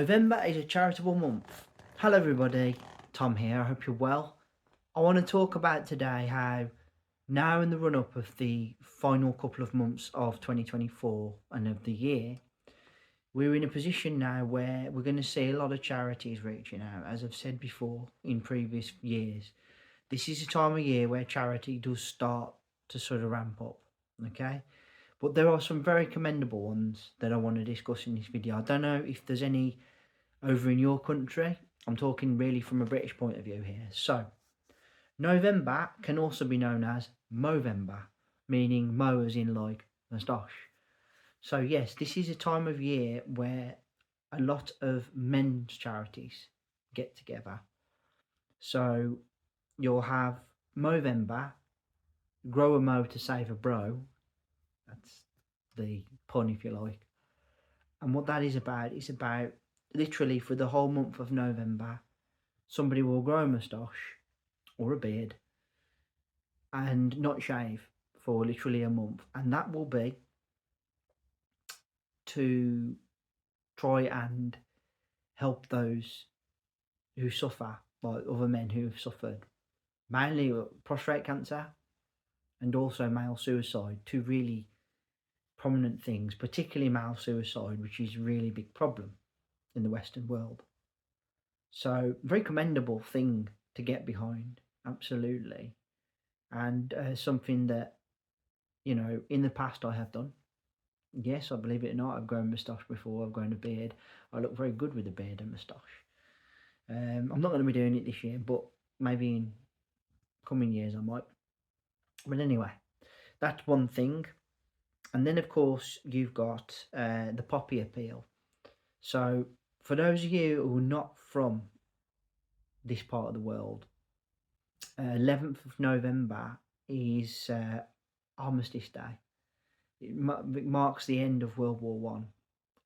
November is a charitable month. Hello, everybody. Tom here. I hope you're well. I want to talk about today how now in the run up of the final couple of months of 2024 and of the year, we're in a position now where we're going to see a lot of charities reaching out. As I've said before in previous years, this is a time of year where charity does start to sort of ramp up. Okay. But there are some very commendable ones that I want to discuss in this video. I don't know if there's any over in your country. I'm talking really from a British point of view here. So, November can also be known as Movember, meaning Mo as in like moustache. So, yes, this is a time of year where a lot of men's charities get together. So, you'll have Movember, grow a Mo to save a bro. That's the pun, if you like. And what that is about literally for the whole month of November, somebody will grow a moustache or a beard and not shave for literally a month. And that will be to try and help those who suffer, like other men who have suffered, mainly prostate cancer and also male suicide, two really prominent things, particularly male suicide, which is a really big problem in the Western world. So, very commendable thing to get behind, absolutely. And something that, in the past I have done. Yes, I believe it or not, I've grown moustache before, I've grown a beard. I look very good with a beard and moustache. I'm not going to be doing it this year, but maybe in coming years I might. But anyway, that's one thing. And then, of course, you've got the poppy appeal. So, for those of you who are not from this part of the world, 11th of November is Armistice Day. It marks the end of World War One,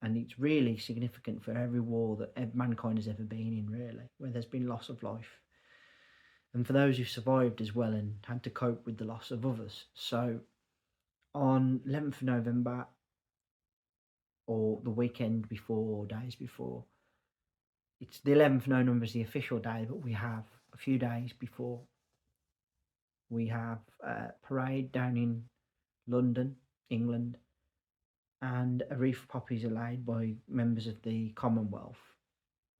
and it's really significant for every war that mankind has ever been in, really, where there's been loss of life, and for those who survived as well and had to cope with the loss of others. So, on 11th of November, or the weekend before, or days before, it's the 11th. No number is the official day, but we have a few days before. We have a parade down in London, England, and a wreath of poppies are laid by members of the Commonwealth.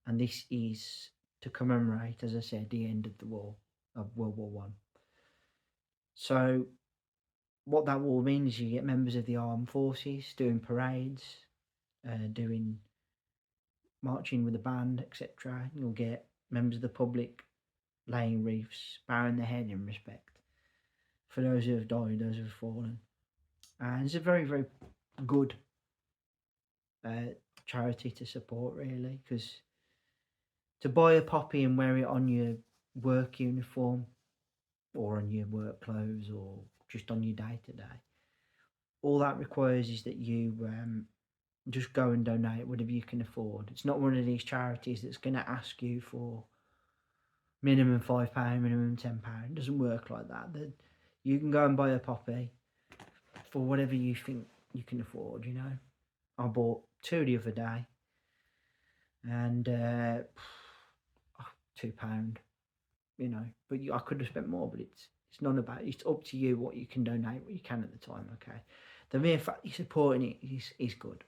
And this is to commemorate, as I said, the end of the war, of World War One. So what that will mean is you get members of the armed forces doing parades, doing marching with a band, etc. You'll get members of the public laying wreaths, bowing their head in respect for those who have died, those who have fallen. And it's a very, very good charity to support, really, because to buy a poppy and wear it on your work uniform or on your work clothes or just on your day-to-day, all that requires is that you just go and donate whatever you can afford. It's not one of these charities that's going to ask you for minimum £5, minimum £10. It doesn't work like that. You can go and buy a poppy for whatever you think you can afford, I bought 2 the other day, and £2, but I could have spent more, but it's not about it. It's up to you what you can donate, what you can at the time, okay? The mere fact you're supporting it is good.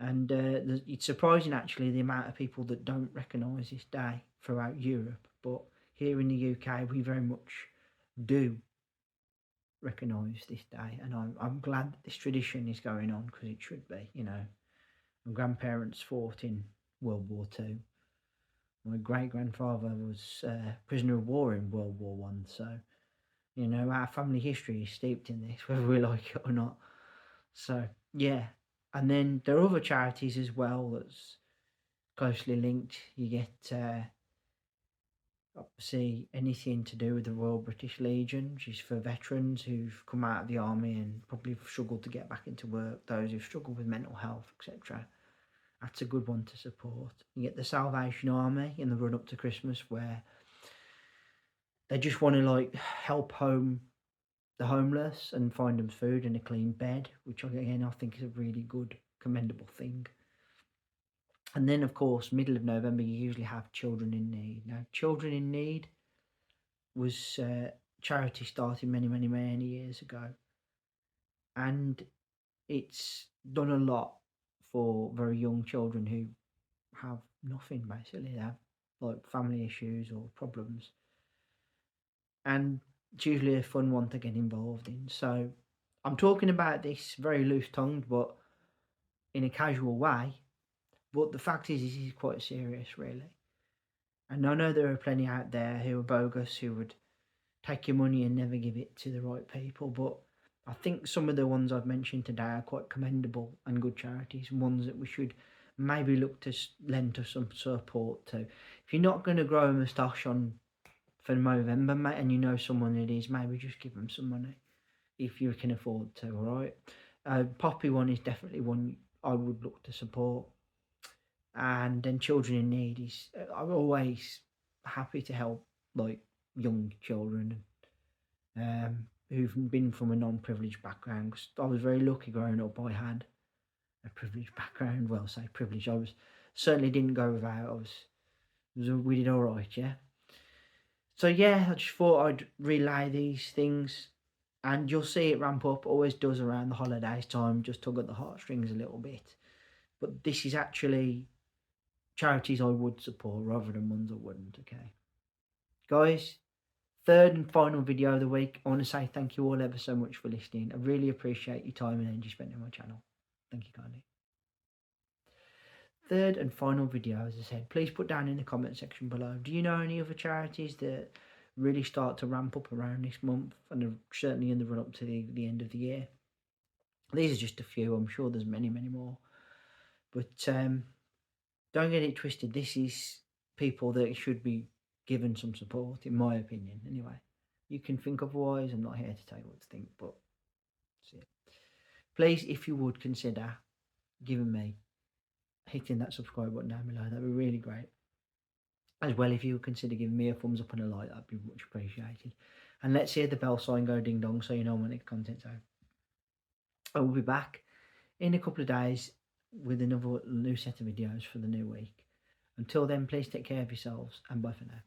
And it's surprising, actually, the amount of people that don't recognise this day throughout Europe, but here in the UK, we very much do recognise this day, and I'm glad that this tradition is going on, because it should be. My grandparents fought in World War II. My great-grandfather was prisoner of war in World War One. So, our family history is steeped in this, whether we like it or not. So, yeah. And then there are other charities as well that's closely linked. You get obviously anything to do with the Royal British Legion, which is for veterans who've come out of the army and probably struggled to get back into work, those who've struggled with mental health, etc. That's a good one to support. You get the Salvation Army in the run up to Christmas, where they just want to help the homeless and find them food and a clean bed, which again I think is a really good, commendable thing. And then, of course, middle of November, you usually have Children in Need. Now, Children in Need was charity started many, many, many years ago, and it's done a lot for very young children who have nothing basically. They have like family issues or problems, and it's usually a fun one to get involved in. So, I'm talking about this very loose tongued, but in a casual way. But the fact is, this is quite serious, really. And I know there are plenty out there who are bogus, who would take your money and never give it to the right people. But I think some of the ones I've mentioned today are quite commendable and good charities, ones that we should maybe look to lend to some support to. If you're not going to grow a moustache on for November, mate, and you know someone it is, maybe just give them some money if you can afford to. All right, Poppy one is definitely one I would look to support, and then Children in Need is I'm always happy to help like young children who've been from a non-privileged background. 'Cause I was very lucky growing up. I had a privileged background. Well, say privileged. I was certainly didn't go without. We did all right, yeah. So yeah, I just thought I'd relay these things, and you'll see it ramp up. Always does around the holidays time. Just tug at the heartstrings a little bit. But this is actually charities I would support rather than ones I wouldn't. Okay, guys. Third and final video of the week. I want to say thank you all ever so much for listening. I really appreciate your time and energy spent on my channel. Thank you kindly. Third and final video, as I said, please put down in the comment section below. Do you know any other charities that really start to ramp up around this month and are certainly in the run up to the end of the year? These are just a few. I'm sure there's many, many more. But don't get it twisted. This is people that should be given some support, in my opinion, anyway. You can think otherwise. I'm not here to tell you what to think, but that's it. Please, if you would consider giving me hitting that subscribe button down below, that'd be really great. As well, if you would consider giving me a thumbs up and a like, that'd be much appreciated. And let's hear the bell sign go ding dong so you know when the content's out. I will be back in a couple of days with another new set of videos for the new week. Until then, please take care of yourselves and bye for now.